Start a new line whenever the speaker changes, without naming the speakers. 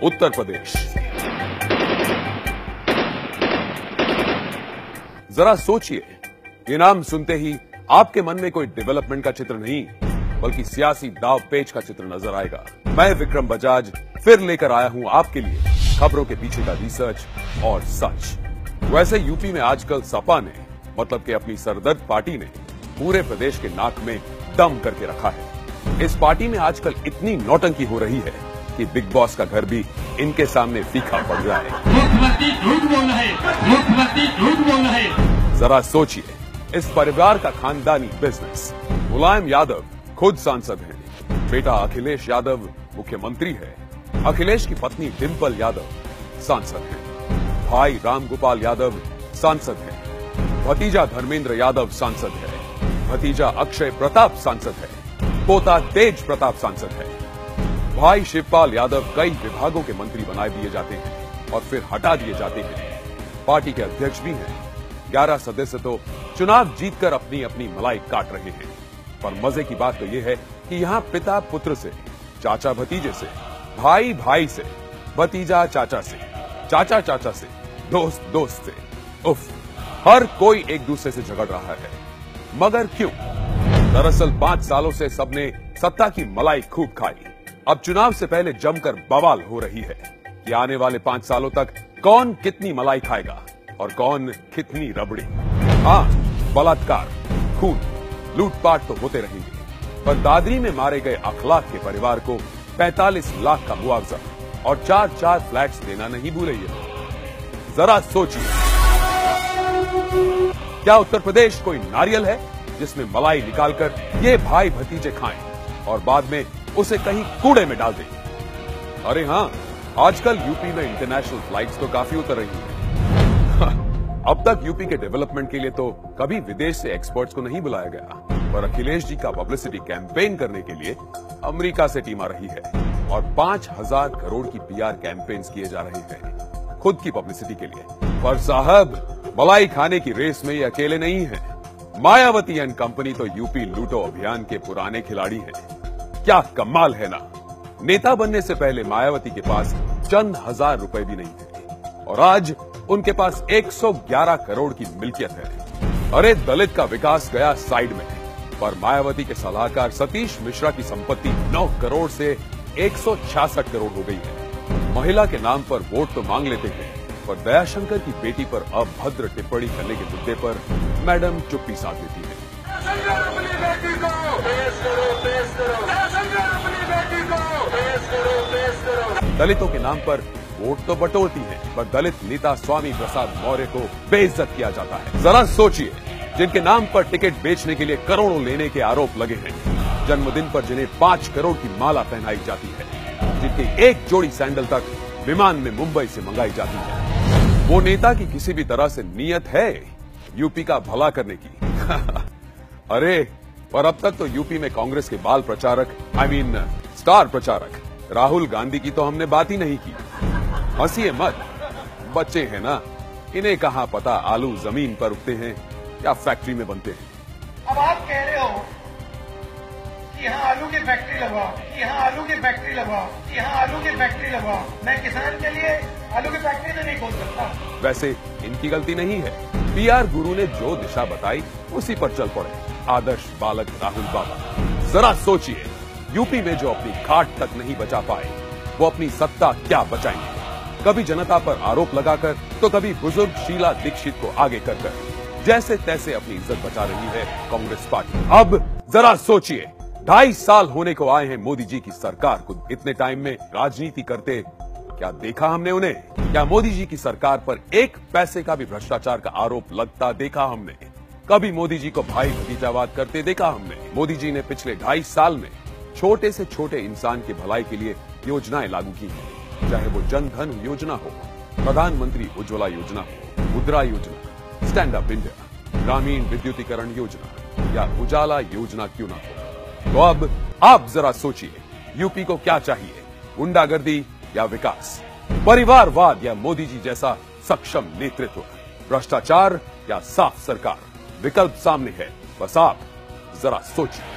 उत्तर प्रदेश। जरा सोचिए, ये नाम सुनते ही आपके मन में कोई डेवलपमेंट का चित्र नहीं, बल्कि सियासी दाव पेच का चित्र नजर आएगा। मैं विक्रम बजाज फिर लेकर आया हूं आपके लिए खबरों के पीछे का रिसर्च और सच। वैसे यूपी में आजकल सपा ने, मतलब कि अपनी सरदर्द पार्टी ने, पूरे प्रदेश के नाक में दम करके रखा है। इस पार्टी में आजकल इतनी नौटंकी हो रही है कि बिग बॉस का घर भी इनके सामने फीका पड़ रहा है।
मुख्यमंत्री झूठ बोल रहे हैं, मुख्यमंत्री झूठ बोल रहे हैं।
जरा सोचिए, इस परिवार का खानदानी बिजनेस। मुलायम यादव खुद सांसद हैं, बेटा अखिलेश यादव मुख्यमंत्री है, अखिलेश की पत्नी डिंपल यादव सांसद हैं, भाई रामगोपाल यादव सांसद हैं, भतीजा धर्मेंद्र यादव सांसद है, भतीजा अक्षय प्रताप सांसद है, पोता तेज प्रताप सांसद है, भाई शिवपाल यादव कई विभागों के मंत्री बनाए दिए जाते हैं और फिर हटा दिए जाते हैं। पार्टी के अध्यक्ष भी हैं। 11 सदस्य तो चुनाव जीतकर अपनी अपनी मलाई काट रहे हैं। पर मजे की बात तो यह है कि यहां पिता पुत्र से, चाचा भतीजे से, भाई भाई से, भतीजा चाचा से, चाचा चाचा से, दोस्त दोस्त से, उफ, हर कोई एक दूसरे से झगड़ रहा है। मगर क्यों? दरअसल 5 सालों से सबने सत्ता की मलाई खूब खाई। अब चुनाव से पहले जमकर बवाल हो रही है कि आने वाले 5 सालों तक कौन कितनी मलाई खाएगा और कौन कितनी रबड़ी। हाँ, बलात्कार, खून, लूटपाट तो होते रहेंगे, पर दादरी में मारे गए अखलाक के परिवार को 45 लाख का मुआवजा और 4 फ्लैट्स देना नहीं भूलिए। जरा सोचिए, क्या उत्तर प्रदेश कोई नारियल है जिसमें मलाई निकालकर ये भाई भतीजे खाएं और बाद में उसे कहीं कूड़े में डाल दें? अरे हाँ, आजकल यूपी में इंटरनेशनल फ्लाइट्स तो काफी उतर रही हैं। अब तक यूपी के डेवलपमेंट के लिए तो कभी विदेश से एक्सपर्ट्स को नहीं बुलाया गया, पर अखिलेश जी का पब्लिसिटी कैंपेन करने के लिए अमेरिका से टीम आ रही है और 5000 करोड़ की पीआर कैंपेन्स किए जा रहे हैं खुद की पब्लिसिटी के लिए। पर साहब, मलाई खाने की रेस में ये अकेले नहीं है। मायावती एंड कंपनी तो यूपी लूटो अभियान के पुराने खिलाड़ी हैं। क्या कमाल है ना। नेता बनने से पहले मायावती के पास चंद हजार रुपए भी नहीं थे और आज उनके पास 111 करोड़ की मिल्कियत है। अरे, दलित का विकास गया साइड में, पर मायावती के सलाहकार सतीश मिश्रा की संपत्ति 9 करोड़ से 166 करोड़ हो गई है। महिला के नाम पर वोट तो मांग लेते हैं, पर दयाशंकर की बेटी पर अभद्र टिप्पणी करने के मुद्दे पर मैडम चुप्पी साध देती है। दलितों के नाम पर वोट तो बटोरती है, पर दलित नेता स्वामी प्रसाद मौर्य को बेइज्जत किया जाता है। जरा सोचिए, जिनके नाम पर टिकट बेचने के लिए करोड़ों लेने के आरोप लगे हैं, जन्मदिन पर जिन्हें 5 करोड़ की माला पहनाई जाती है, जिनकी एक जोड़ी सैंडल तक विमान में मुंबई से मंगाई जाती है, वो नेता की किसी भी तरह से नीयत है यूपी का भला करने की? अरे, पर अब तक तो यूपी में कांग्रेस के बाल प्रचारक, स्टार प्रचारक राहुल गांधी की तो हमने बात ही नहीं की। हंसिए मत, बच्चे हैं ना, इन्हें कहां पता आलू जमीन पर उगते हैं या फैक्ट्री में बनते हैं।
अब आप कह रहे हो कि यहाँ आलू की फैक्ट्री लगवाओ, यहाँ आलू की फैक्ट्री लगवाओ, यहाँ आलू की फैक्ट्री लगवाओ। मैं किसान के लिए आलू की फैक्ट्री तो नहीं खोल सकता।
वैसे इनकी गलती नहीं है। पीआर गुरु ने जो दिशा बताई उसी पर चल पड़े आदर्श बालक राहुल बाबा। जरा सोचिए, यूपी में जो अपनी खाट तक नहीं बचा पाए, वो अपनी सत्ता क्या बचाएंगे? कभी जनता पर आरोप लगाकर, तो कभी बुजुर्ग शीला दीक्षित को आगे कर जैसे तैसे अपनी इज्जत बचा रही है कांग्रेस पार्टी। अब जरा सोचिए, 2.5 साल होने को आए हैं मोदी जी की सरकार को। इतने टाइम में राजनीति करते क्या देखा हमने उन्हें? क्या मोदी जी की सरकार पर एक पैसे का भी भ्रष्टाचार का आरोप लगता देखा हमने? कभी मोदी जी को भाई भतीजावाद करते देखा हमने? मोदी जी ने पिछले 2.5 साल में छोटे से छोटे इंसान की भलाई के लिए योजनाएं लागू की हैं, चाहे वो जन धन योजना हो, प्रधानमंत्री उज्ज्वला योजना हो, मुद्रा योजना, स्टैंड अप इंडिया, ग्रामीण विद्युतीकरण योजना या उजाला योजना क्यों ना हो। तो अब आप जरा सोचिए, यूपी को क्या चाहिए? गुंडागर्दी या विकास? परिवारवाद या मोदी जी जैसा सक्षम नेतृत्व? भ्रष्टाचार या साफ सरकार? विकल्प सामने है, बस आप जरा सोचिए।